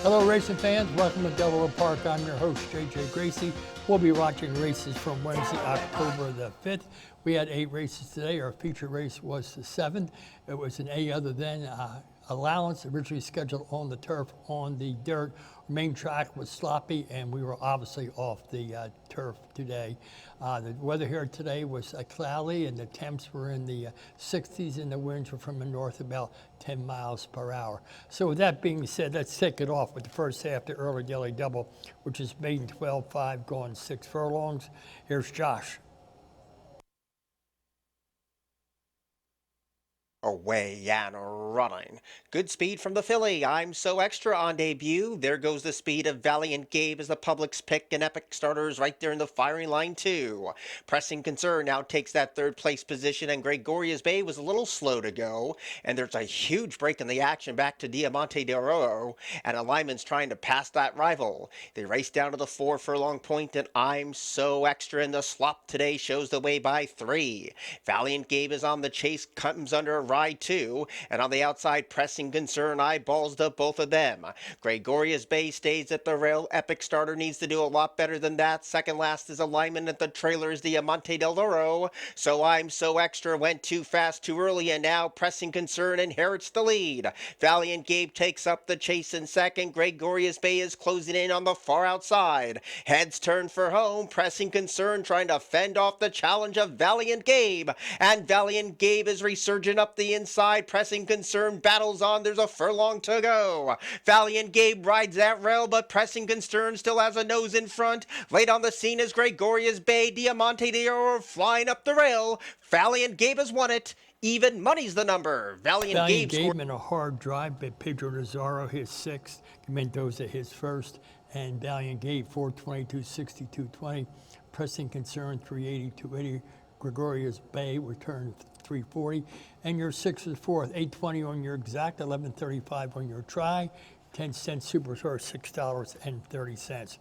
Hello racing fans, welcome to Delaware Park. I'm your host, JJ Gracie. We'll be watching races from Wednesday, October the 5th. We had 8 races today. Our feature race was the 7th. It was an A other than allowance, originally scheduled on the turf on the dirt. Our main track was sloppy and we were obviously off the turf today. The weather here today was cloudy and the temps were in the 60s and the winds were from the north about 10 miles per hour. So with that being said, let's take it off with the first half, the early daily double, which is maiden 12-5 going 6 furlongs. Here's Josh. Away and running. Good speed from the filly. I'm So Extra on debut. There goes the speed of Valiant Gabe as the public's pick, and Epic Starters right there in the firing line too. Pressing Concern now takes that third place position, and Gregoria's Bay was a little slow to go. And there's a huge break in the action back to Diamante de Arroyo, and Alignment's trying to pass that rival. They race down to the 4 furlong point, and I'm So Extra in the slop today shows the way by 3. Valiant Gabe is on the chase, comes under a ride 2, and on the outside, Pressing Concern eyeballs the both of them. Gregoria's Bay stays at the rail. Epic Starter needs to do a lot better than that. Second last is Alignment, at the trailer is Diamante del Oro. So I'm So Extra went too fast too early, and now Pressing Concern inherits the lead. Valiant Gabe takes up the chase in second. Gregoria's Bay is closing in on the far outside. Heads turn for home. Pressing Concern trying to fend off the challenge of Valiant Gabe, and Valiant Gabe is resurgent up the inside. Pressing Concern battles on. There's a furlong to go. Valiant Gabe rides that rail, but Pressing Concern still has a nose in front. Late on the scene is Gregoria's Bay. Diamante de Oro flying up the rail. Valiant Gabe has won it. Even money's the number. Valiant Gabe in a hard drive, but Pedro Nazaro his 6th, Mendoza his 1st, and Valiant Gabe 422, 6220. Pressing Concern 380, 280. Gregoria's Bay returned 340, and your 6th is 4th, 820 on your exact, 1135 on your try, 10-cent super short, $6.30.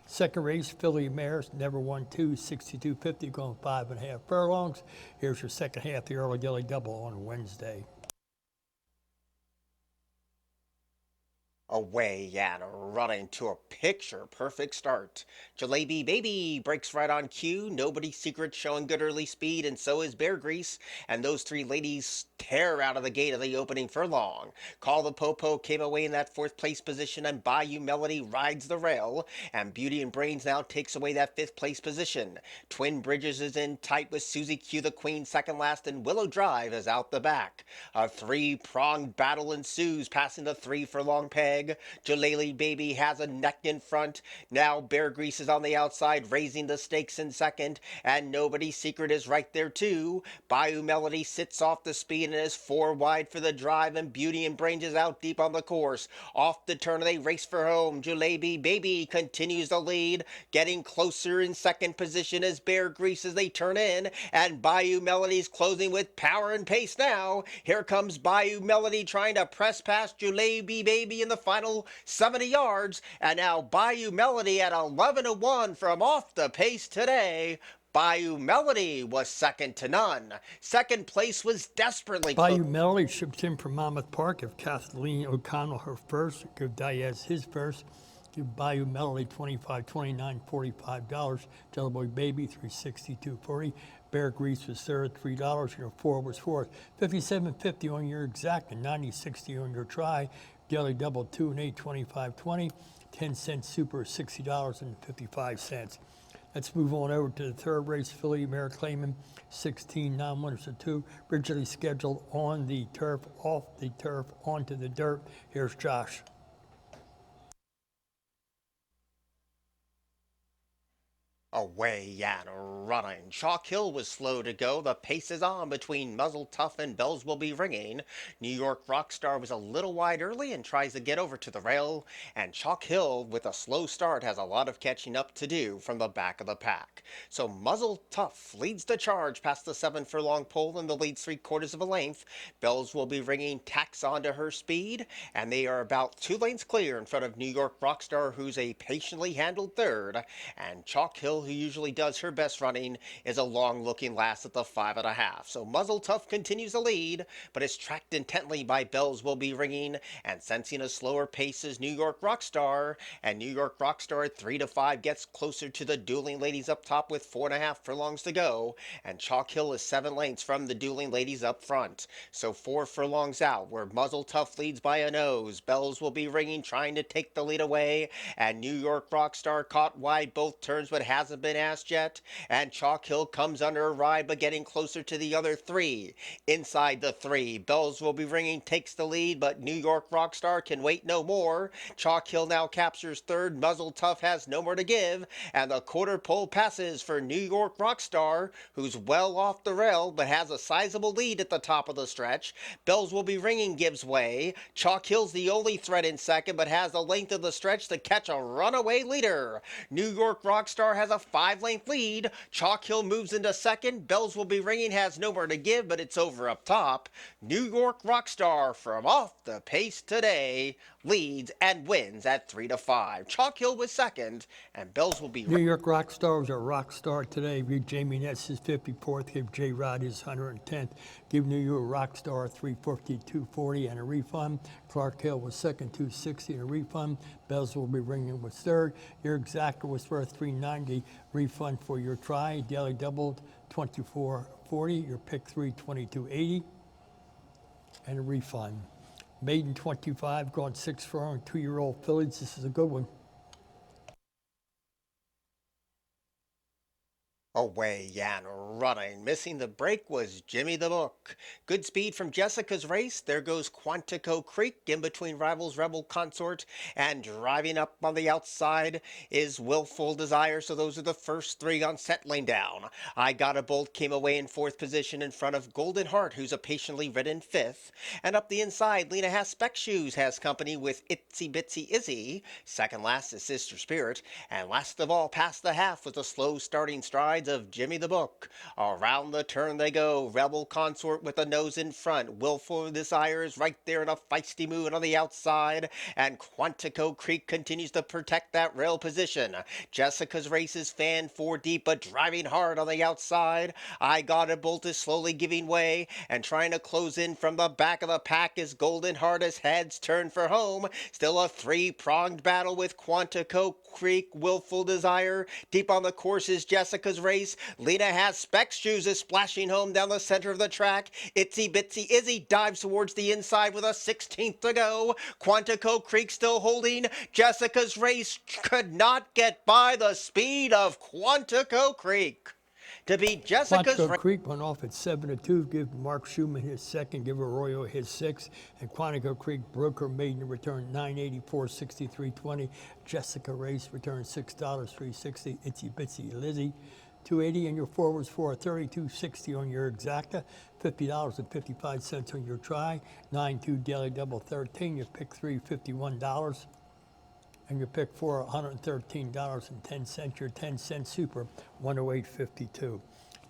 Second race, Philly Mares, never won 2, 62.50, going 5.5 furlongs. Here's your second half, the early daily double on Wednesday. Away and running to a picture-perfect start. Jalebi Baby breaks right on cue. Nobody's Secret showing good early speed, and so is Bear Grease. And those 3 ladies tear out of the gate of the opening furlong. Call the Popo came away in that 4th place position, and Bayou Melody rides the rail. And Beauty and Brains now takes away that 5th place position. Twin Bridges is in tight with Susie Q, the queen, second last, and Willow Drive is out the back. A 3-pronged battle ensues, passing the 3 furlong peg. Jalele Baby has a neck in front. Now Bear Grease is on the outside, raising the stakes in second, and Nobody's Secret is right there too. Bayou Melody sits off the speed and is 4 wide for the drive, and Beauty and Brains is out deep on the course. Off the turn, they race for home. Jalebi Baby continues the lead, getting closer in second position as Bear Grease as they turn in, and Bayou Melody's closing with power and pace now. Here comes Bayou Melody trying to press past Jalebi Baby in the final 70 yards, and now Bayou Melody at 11-1 from off the pace today. Bayou Melody was second to none. Second place was desperately close. Bayou Melody shipped in from Monmouth Park. Give Kathleen O'Connell her first. Give Diaz his first. Give Bayou Melody $25, $29, $45. Jellyboy Baby $362.40. Bear Grease was third, $3. Your 4 was fourth. $57.50 on your exact and $90.60 on your try. Daily double 2 and 8, $25.20. 10-cent super, $60.55. Let's move on over to the third race, Philly Mare Claiming, 16 non-winners to 2. Originally scheduled on the turf, off the turf, onto the dirt. Here's Josh. Away and running. Chalk Hill was slow to go. The pace is on between Muzzle, Tough, and Bellswillberinging. New York Rockstar was a little wide early and tries to get over to the rail. And Chalk Hill, with a slow start, has a lot of catching up to do from the back of the pack. So Muzzle, Tough leads the charge past the 7 furlong pole and the leads 3/4 of a length. Bellswillberinging tacks onto her speed, and they are about 2 lanes clear in front of New York Rockstar, who's a patiently handled third. And Chalk Hill, who usually does her best running, is a long-looking last at the 5.5. So Muzzle Tough continues the lead, but is tracked intently by Bellswillberinging, and sensing a slower pace is New York Rockstar, and New York Rockstar at 3-5 gets closer to the Dueling Ladies up top with 4.5 furlongs to go, and Chalk Hill is 7 lengths from the Dueling Ladies up front. So 4 furlongs out, where Muzzle Tough leads by a nose. Bellswillberinging trying to take the lead away, and New York Rockstar caught wide both turns but hasn't been asked yet, and Chalk Hill comes under a ride but getting closer to the other 3. Inside the 3, Bellswillberinging takes the lead, but New York Rockstar can wait no more. Chalk Hill now captures third, Muzzle Tough has no more to give, and the quarter pole passes for New York Rockstar, who's well off the rail but has a sizable lead at the top of the stretch. Bellswillberinging gives way. Chalk Hill's the only threat in second but has the length of the stretch to catch a runaway leader. New York Rockstar has a 5-length lead. Chalk Hill moves into second. Bellswillberinging has no more to give, but it's over up top. New York Rockstar from off the pace today leads and wins at 3-5. Chalk Hill was second, and Bellswillberinging. New York Rockstar was a rock star today. Give Jaime Ness his 54th. Give J Rod his 110th. Give New York Rockstar 350, 240 and a refund. Clark Hill was second, 260 and a refund. Bellswillberinging was third. Your exactor was worth 390. Refund for your try. Daily doubled 2440. Your pick 3, 2280 and a refund. Maiden 25, gone 6 furlong, 2-year-old fillies. This is a good one. Away and running. Missing the break was Jimmy the Book. Good speed from Jessica's race. There goes Quantico Creek in between rivals Rebel Consort, and driving up on the outside is Willful Desire. So those are the first 3 on settling down. I Got a Bolt came away in 4th position in front of Golden Heart, who's a patiently ridden 5th. And up the inside, Lena Has Spec Shoes has company with Itsy Bitsy Izzie. Second last is Sister Spirit. And last of all, past the half with a slow starting stride of Jimmy the Book. Around the turn they go. Rebel Consort with a nose in front. Willful Desire is right there in a feisty mood on the outside. And Quantico Creek continues to protect that rail position. Jessica's race is fanned 4 deep but driving hard on the outside. I Got a Bolt is slowly giving way, and trying to close in from the back of the pack is Golden Heart as heads turn for home. Still a 3-pronged battle with Quantico Creek, Willful Desire. Deep on the course is Jessica's race. Lena Has Spec Shoes is splashing home down the center of the track. Itsy Bitsy Izzie dives towards the inside with a 16th to go. Quantico Creek still holding. Jessica's race could not get by the speed of Quantico Creek. To beat Jessica's Quantico Creek went off at 7-2. Give Mark Schumann his second. Give Arroyo his 6th. And Quantico Creek broke her maiden return 984, 63.20. Jessica Race returned $6, 360. Itsy Bitsy Lizzie 280, and your forwards for 32.60 on your exacta, $50.55 on your try, 9-2 daily double 13, your pick 3, $51, and your pick 4, $113.10, your 10-cent super, 108.52.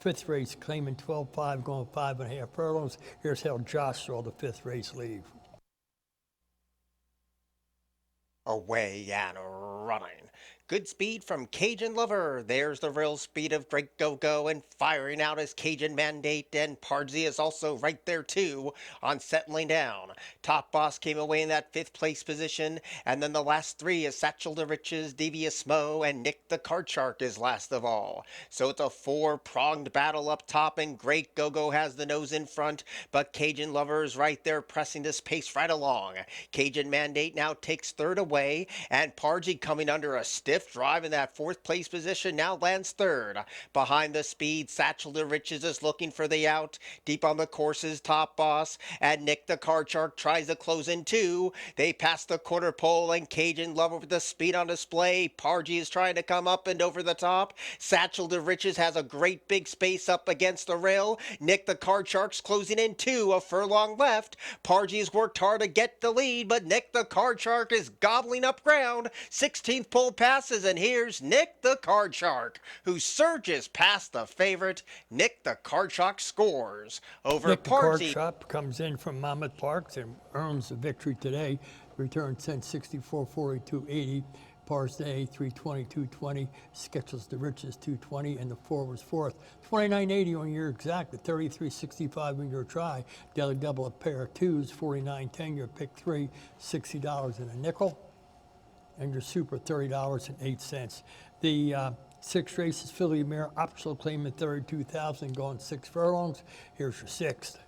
5th race, claiming 12.5, going 5.5 furlongs. Here's how Josh saw the 5th race leave. Away and running. Good speed from Cajun Lover. There's the real speed of Great Go-Go, and firing out his Cajun Mandate, and Pardsy is also right there too on settling down. Top Boss came away in that 5th place position, and then the last 3 is Satchel to Riches, Devious Mo, and Nick the Card Shark is last of all. So it's a 4-pronged battle up top, and Great Go-Go has the nose in front, but Cajun Lover is right there pressing this pace right along. Cajun Mandate now takes 3rd away, and Pardsy coming under a stiff drive in that 4th place position now lands 3rd. Behind the speed, Satchel to Riches is looking for the out. Deep on the course is Top Boss, and Nick the Card Shark tries to close in 2. They pass the quarter pole, and Cajun Lover with the speed on display. Pardsy is trying to come up and over the top. Satchel to Riches has a great big space up against the rail. Nick the Card Shark's closing in 2, a furlong left. Pardsy has worked hard to get the lead, but Nick the Card Shark is gobbling up ground. 16th pole passes, and here's Nick the Card Shark, who surges past the favorite. Nick the Card Shark scores over Nick the Card Pardsy. Shark comes in from Monmouth Parks and earns the victory today. Return 1064, 42.80. Pars Day, 320, 220. Sketches the Riches, 220. And the 4 was fourth. 29.80 on your exact. The 33.65 on your try. Daily double a pair of twos, 49.10. Your pick 3, $60 and a nickel. And your super, $30.08. The 6 races, Filly Mare, optional claim at 32,000, going 6 furlongs. Here's your 6th.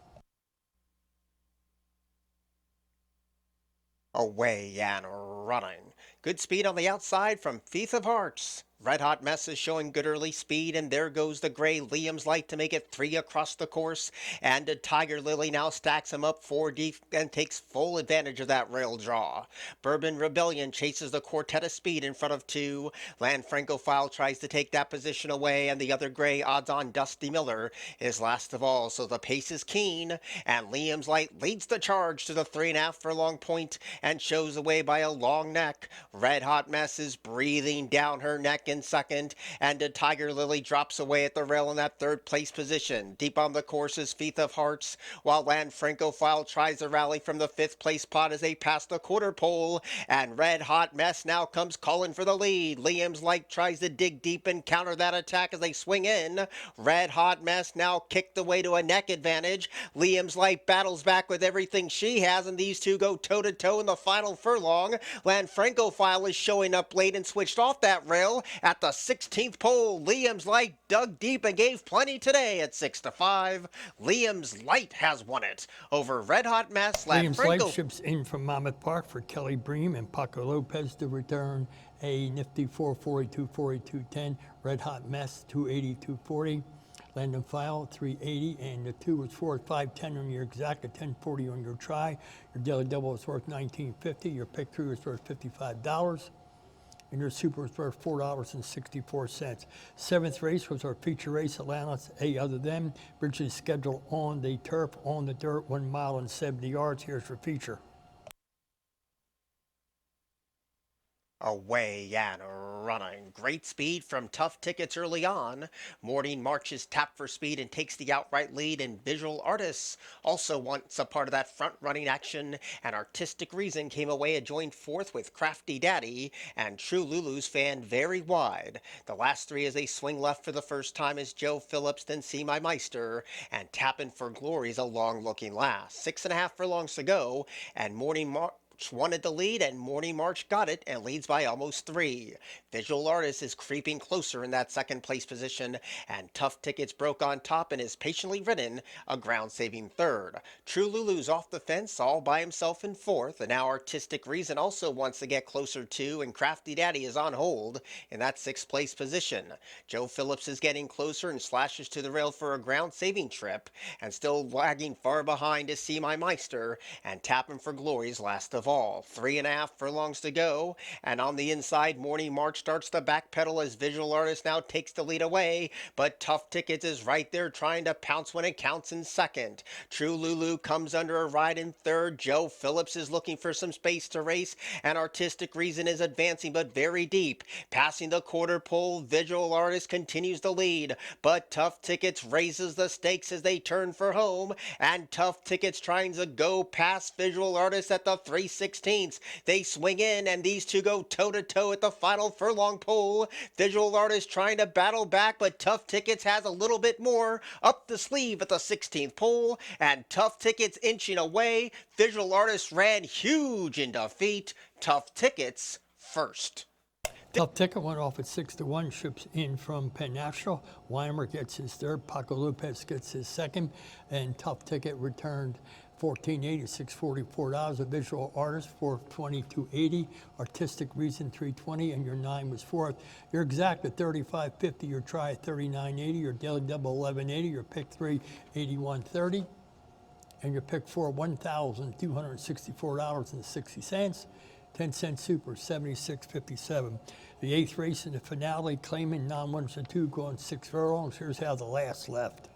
Away and running. Good speed on the outside from Thief of Hearts. Red Hot Mess is showing good early speed, and there goes the gray Liam's Light to make it 3 across the course. And Tiger Lily now stacks him up 4 deep and takes full advantage of that rail draw. Bourbon Rebellion chases the quartet of speed in front of 2. Lanfrankophile tries to take that position away, and the other gray odds-on Dusty Miller is last of all. So the pace is keen, and Liam's Light leads the charge to the 3.5 furlong point and shows away by a long neck. Red Hot Mess is breathing down her neck in second, and Tiger Lily drops away at the rail in that 3rd place position. Deep on the course is Thief of Hearts, while Lanfrankophile tries to rally from the 5th place spot as they pass the quarter pole, and Red Hot Mess now comes calling for the lead. Liam's Light tries to dig deep and counter that attack as they swing in. Red Hot Mess now kicked away to a neck advantage. Liam's Light battles back with everything she has, and these two go toe-to-toe in the final furlong. Lanfrankophile is showing up late and switched off that rail. At the 16th pole, Liam's Light dug deep and gave plenty today at 6-5. Liam's Light has won it over Red Hot Mess. Liam's Light ships in from Monmouth Park for Kelly Bream and Paco Lopez to return a nifty 442, 4210. Red Hot Mess 280, 240. Lanfrankophile 380, and the 2 was 4 at 510 on your exact, a 1040 on your try. Your daily double was worth $19.50. Your pick 3 was worth $55. And your super was worth $4.64. 7th race was our feature race, Atlantis A Other Than. Originally scheduled on the turf, on the dirt, 1 mile and 70 yards. Here's your feature. Away and running. Great speed from Tough Tickets early on. Morning Marches tap for speed and takes the outright lead, and Visual Artists also wants a part of that front-running action, and Artistic Reason came away and joined 4th with Crafty Daddy, and True Lulu's fanned very wide. The last 3 as they swing left for the first time is Joe Phillips, then See My Meister, and Tappin' for Glory's a long-looking last. 6.5 furlongs to go, and Morning March wanted the lead, and Morning March got it and leads by almost 3. Visual Artist is creeping closer in that 2nd place position, and Tough Tickets broke on top and is patiently ridden a ground-saving 3rd. True Lulu's off the fence all by himself in 4th, and now Artistic Reason also wants to get closer too, and Crafty Daddy is on hold in that 6th place position. Joe Phillips is getting closer and slashes to the rail for a ground-saving trip, and still lagging far behind is See My Meister, and Tappin' for Glory's last of all. 3.5 furlongs to go, and on the inside, Morning March starts to backpedal as Visual Artist now takes the lead away, but Tough Tickets is right there trying to pounce when it counts in 2nd. True Lulu comes under a ride in 3rd. Joe Phillips is looking for some space to race, and Artistic Reason is advancing but very deep. Passing the quarter pole, Visual Artist continues the lead, but Tough Tickets raises the stakes as they turn for home, and Tough Tickets trying to go past Visual Artist at the 3/16. They swing in, and these two go toe-to-toe at the final furlong pole. Visual Artist trying to battle back, but Tough Tickets has a little bit more up the sleeve at the 16th pole, and Tough Tickets inching away. Visual Artist ran huge in defeat. Tough Tickets first. Tough Ticket went off at 6-1, ships in from Penn National. Weimer gets his 3rd, Paco Lopez gets his 2nd, and Tough Ticket returned $14.80, $644. A Visual Artist, $422.80. Artistic Reason, $320, and your 9 was 4th. Your exact at $35.50. Your try at $39.80. Your daily double $11.80. Your pick 3, $81.30, and your pick 4, $1,264.60. 10-cent super, $76.57. The 8th race in the finale, claiming non-winners and 2 going 6 furlongs. Here's how the last left.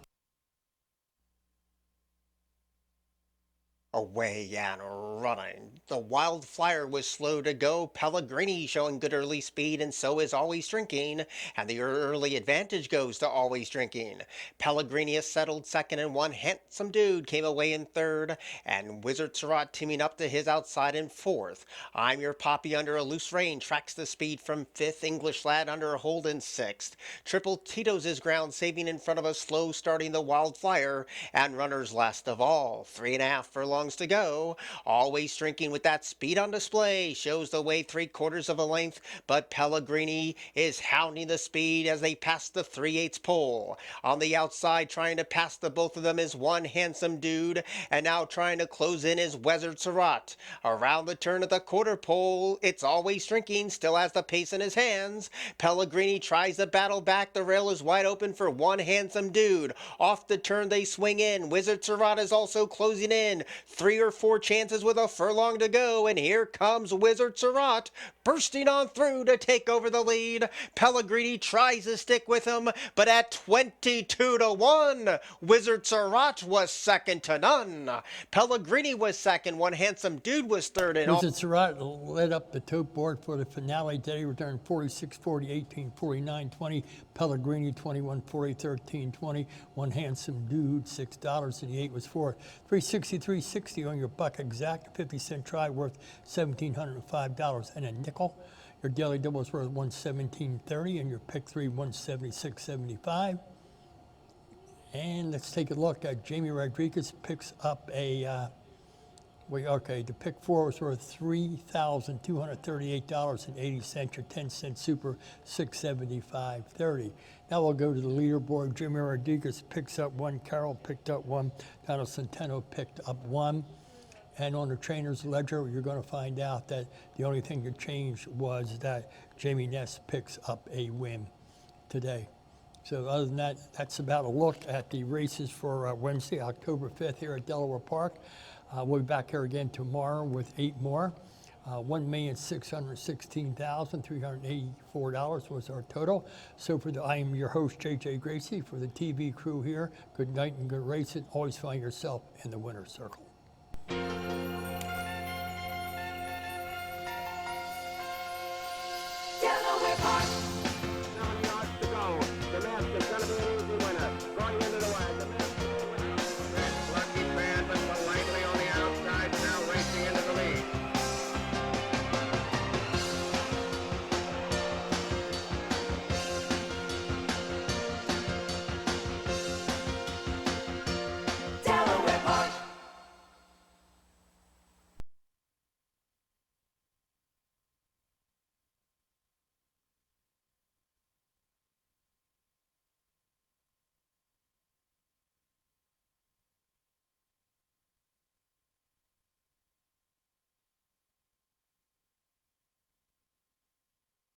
Away and running. The wild flyer was slow to go. Pellegrini showing good early speed, and so is Always Drinking. And the early advantage goes to Always Drinking. Pellegrini is settled second, and one handsome dude came away in third. And Wizard Surratt teaming up to his outside in fourth. I'm Your Poppy under a loose rein tracks the speed from fifth. English Lad under a hold in sixth. Triple Tito's is ground saving in front of a slow starting the wild flyer. And runners last of all. 3.5 furlongs to go. Always Drinking with that speed on display shows the way 3/4 of a length, but Pellegrini is hounding the speed as they pass the 3/8 pole. On the outside, trying to pass the both of them is one handsome dude, and now trying to close in is Wizard Surratt. Around the turn of the quarter pole, it's Always Drinking, still has the pace in his hands. Pellegrini tries to battle back. The rail is wide open for one handsome dude. Off the turn they swing in. Wizard Surratt is also closing in. 3 or 4 chances with a furlong to go, and here comes Wizard Surratt bursting on through to take over the lead. Pellegrini tries to stick with him, but at 22-1, Wizard Surratt was second to none. Pellegrini was second, one handsome dude was third, and Wizard Surratt led up the tote board for the finale today, returned 46-40, 18-49, 20. Pellegrini 21-40, 13-20. One handsome dude, $6, and the 8 was for 363.60 on your buck exact. 50-cent try worth $1,705 and a nickel. Your daily double is worth $117.30, and your pick 3 $176.75. And let's take a look at Jaime Rodriguez picks up a. The pick 4 was worth $3,238.80. Your 10-cent super, $675.30. Now we'll go to the leaderboard. Jaime Rodriguez picks up 1. Carroll picked up 1. Donald Centeno picked up 1. And on the trainer's ledger, you're going to find out that the only thing that changed was that Jamie Ness picks up a win today. So other than that, that's about a look at the races for Wednesday, October 5th here at Delaware Park. We'll be back here again tomorrow with 8 more. $1,616,384 was our total. So I am your host, JJ Gracie, for the TV crew here. Good night and good racing. Always find yourself in the winner's circle. Delaware Park.